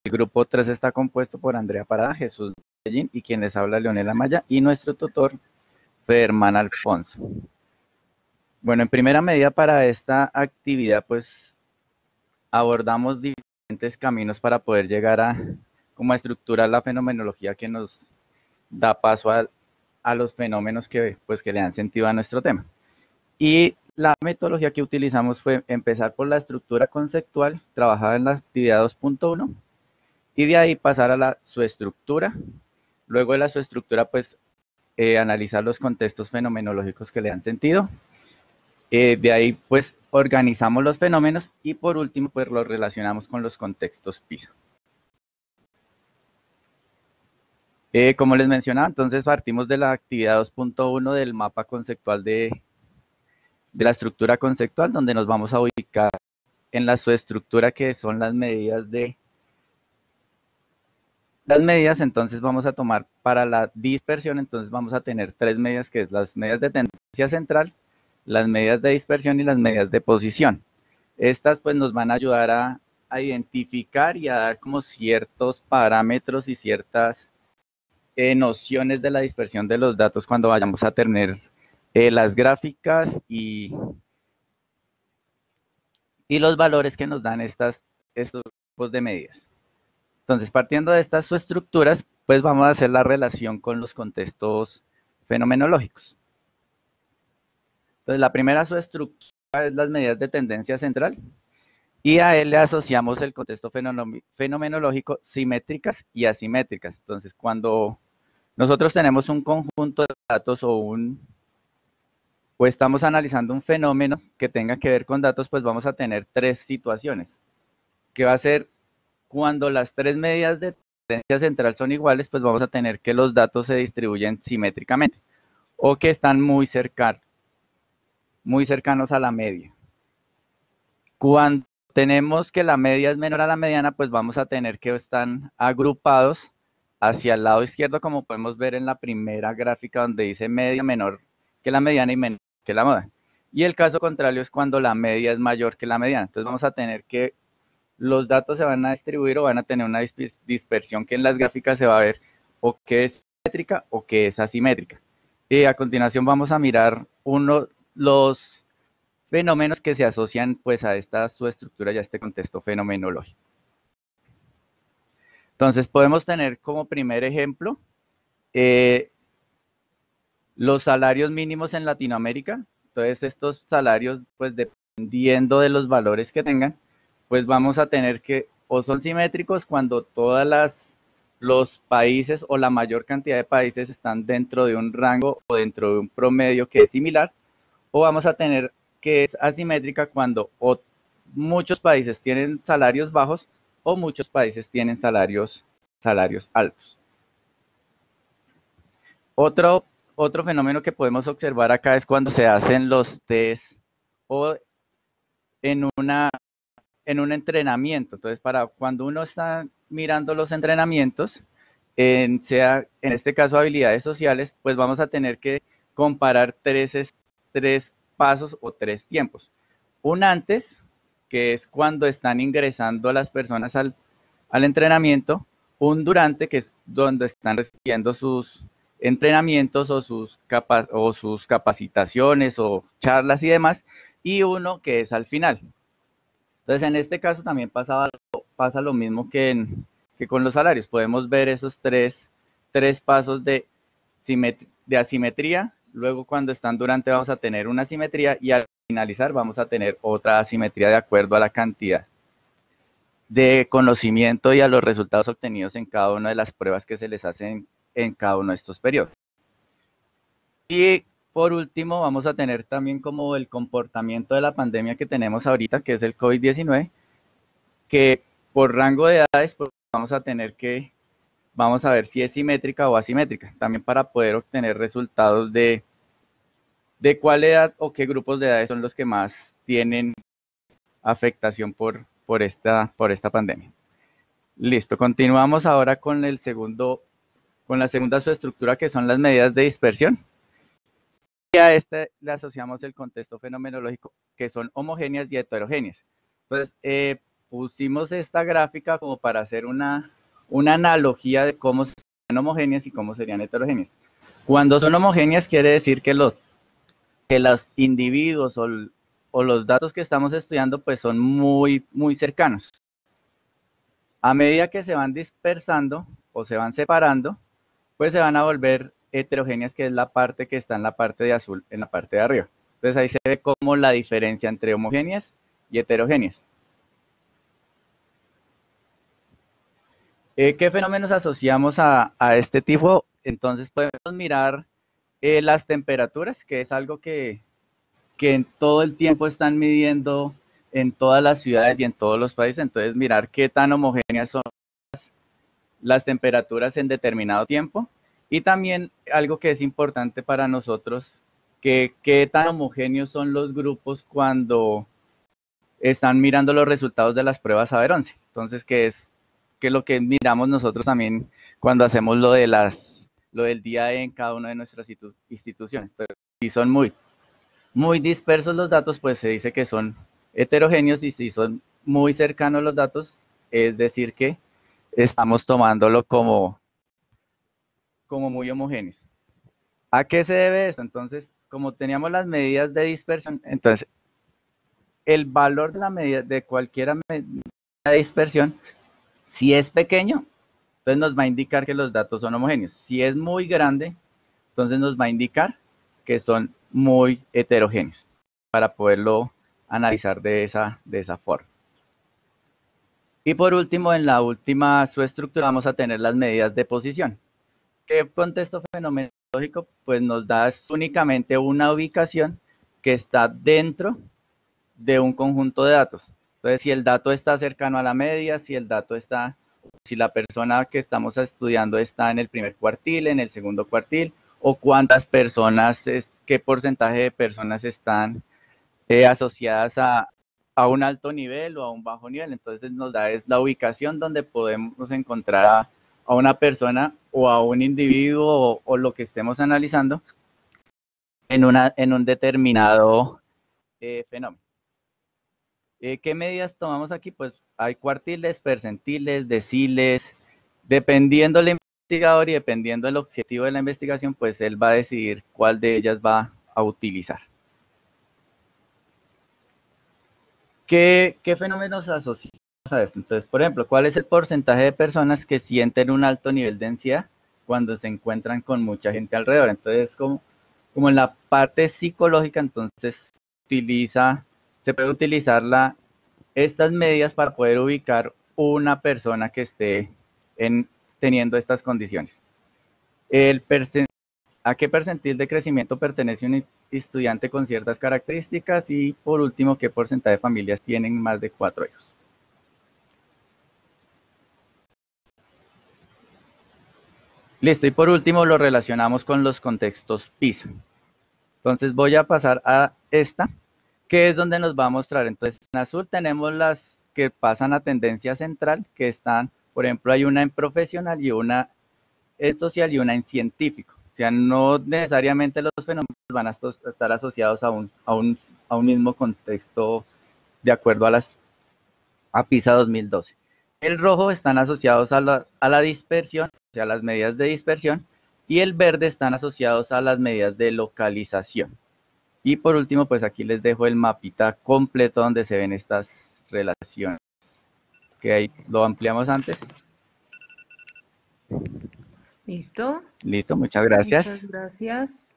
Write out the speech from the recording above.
El grupo 3 está compuesto por Andrea Parada, Jesús Medellín y quien les habla, Leonel Amaya, y nuestro tutor, Fermán Alfonso. Bueno, en primera medida para esta actividad, pues abordamos diferentes caminos para poder llegar a estructurar la fenomenología que nos da paso a los fenómenos que le dan sentido a nuestro tema. Y la metodología que utilizamos fue empezar por la estructura conceptual, trabajada en la actividad 2.1, y de ahí pasar a la suestructura. Luego de la suestructura, pues analizar los contextos fenomenológicos que le dan sentido. De ahí, pues organizamos los fenómenos y por último, pues los relacionamos con los contextos PISA. Como les mencionaba, entonces partimos de la actividad 2.1 del mapa conceptual de la estructura conceptual, donde nos vamos a ubicar en la subestructura, que son las medidas entonces vamos a tomar para la dispersión, entonces vamos a tener tres medidas, que es las medidas de tendencia central, las medidas de dispersión y las medidas de posición. Estas pues nos van a ayudar a identificar y a dar como ciertos parámetros y ciertas nociones de la dispersión de los datos cuando vayamos a tener las gráficas y los valores que nos dan estos tipos de medidas. Entonces, partiendo de estas subestructuras, pues vamos a hacer la relación con los contextos fenomenológicos. Entonces, la primera subestructura es las medidas de tendencia central, y a él le asociamos el contexto fenomenológico simétricas y asimétricas. Entonces, cuando nosotros tenemos un conjunto de datos o estamos analizando un fenómeno que tenga que ver con datos, pues vamos a tener tres situaciones, que va a ser cuando las tres medidas de tendencia central son iguales, pues vamos a tener que los datos se distribuyen simétricamente o que están muy cercanos a la media. Cuando tenemos que la media es menor a la mediana, pues vamos a tener que están agrupados hacia el lado izquierdo, como podemos ver en la primera gráfica donde dice media menor que la mediana y menor que la moda. Y el caso contrario es cuando la media es mayor que la mediana. Entonces vamos a tener que los datos se van a distribuir o van a tener una dispersión que en las gráficas se va a ver o que es simétrica o que es asimétrica. Y a continuación vamos a mirar los fenómenos que se asocian pues a esta subestructura y a este contexto fenomenológico. Entonces podemos tener como primer ejemplo los salarios mínimos en Latinoamérica. Entonces estos salarios, pues dependiendo de los valores que tengan, pues vamos a tener que o son simétricos cuando los países o la mayor cantidad de países están dentro de un rango o dentro de un promedio que es similar, o vamos a tener que es asimétrica cuando muchos países tienen salarios bajos o muchos países tienen salarios altos. Otro fenómeno que podemos observar acá es cuando se hacen los test o en un entrenamiento. Entonces, para cuando uno está mirando los entrenamientos, en este caso habilidades sociales, pues vamos a tener que comparar tres pasos o tres tiempos. Un antes, que es cuando están ingresando las personas al entrenamiento. Un durante, que es donde están recibiendo sus entrenamientos o sus capacitaciones o charlas y demás. Y uno que es al final. Entonces, en este caso también pasa lo mismo que con los salarios. Podemos ver esos tres pasos de asimetría. Luego, cuando están durante, vamos a tener una asimetría y al finalizar vamos a tener otra asimetría de acuerdo a la cantidad de conocimiento y a los resultados obtenidos en cada una de las pruebas que se les hacen en cada uno de estos periodos. Y por último, vamos a tener también como el comportamiento de la pandemia que tenemos ahorita, que es el COVID-19, que por rango de edades pues vamos a ver si es simétrica o asimétrica, también para poder obtener resultados de cuál edad o qué grupos de edades son los que más tienen afectación por esta pandemia. Listo, continuamos ahora con la segunda subestructura, que son las medidas de dispersión. Y a este le asociamos el contexto fenomenológico, que son homogéneas y heterogéneas. Entonces, pusimos esta gráfica como para hacer una analogía de cómo serían homogéneas y cómo serían heterogéneas. Cuando son homogéneas quiere decir que los individuos o los datos que estamos estudiando pues son muy cercanos. A medida que se van dispersando o se van separando, pues se van a volver heterogéneas, que es la parte que está en la parte de azul, en la parte de arriba. Entonces ahí se ve como la diferencia entre homogéneas y heterogéneas. ¿Qué fenómenos asociamos a este tipo? Entonces podemos mirar las temperaturas, que es algo que en todo el tiempo están midiendo en todas las ciudades y en todos los países. Entonces mirar qué tan homogéneas son las temperaturas en determinado tiempo. Y también algo que es importante para nosotros, que qué tan homogéneos son los grupos cuando están mirando los resultados de las pruebas Saber 11. Entonces, que es lo que miramos nosotros también cuando hacemos lo del día E en cada una de nuestras instituciones. Entonces, si son muy dispersos los datos, pues se dice que son heterogéneos, y si son muy cercanos los datos, es decir que estamos tomándolo como muy homogéneos. ¿A qué se debe esto? Entonces, como teníamos las medidas de dispersión, entonces el valor de la medida de cualquier medida de dispersión, si es pequeño, entonces nos va a indicar que los datos son homogéneos. Si es muy grande, entonces nos va a indicar que son muy heterogéneos, para poderlo analizar de esa forma. Y por último, en la última subestructura vamos a tener las medidas de posición. ¿Qué contexto fenomenológico? Pues nos da únicamente una ubicación que está dentro de un conjunto de datos. Entonces, si el dato está cercano a la media, si la persona que estamos estudiando está en el primer cuartil, en el segundo cuartil, o cuántas personas, qué porcentaje de personas están asociadas a un alto nivel o a un bajo nivel. Entonces nos da es la ubicación donde podemos encontrar a una persona o a un individuo o lo que estemos analizando en un determinado fenómeno. ¿Qué medidas tomamos aquí? Pues hay cuartiles, percentiles, deciles. Dependiendo del investigador y dependiendo del objetivo de la investigación, pues él va a decidir cuál de ellas va a utilizar. ¿Qué fenómenos asociamos a esto? Entonces, por ejemplo, ¿cuál es el porcentaje de personas que sienten un alto nivel de ansiedad cuando se encuentran con mucha gente alrededor? Entonces, como en la parte psicológica, entonces se puede utilizar estas medidas para poder ubicar una persona que esté teniendo estas condiciones. ¿A qué percentil de crecimiento pertenece un estudiante con ciertas características? Y por último, ¿qué porcentaje de familias tienen más de 4 hijos? Listo, y por último lo relacionamos con los contextos PISA. Entonces voy a pasar a esta, que es donde nos va a mostrar. Entonces en azul tenemos las que pasan a tendencia central, que están, por ejemplo, hay una en profesional y una en social y una en científico. O sea, no necesariamente los fenómenos van a estar asociados a un mismo contexto de acuerdo a PISA 2012. El rojo están asociados a la dispersión, o sea, las medidas de dispersión, y el verde están asociados a las medidas de localización. Y por último, pues aquí les dejo el mapita completo donde se ven estas relaciones, que ahí lo ampliamos antes. ¿Listo? Listo, muchas gracias. Muchas gracias.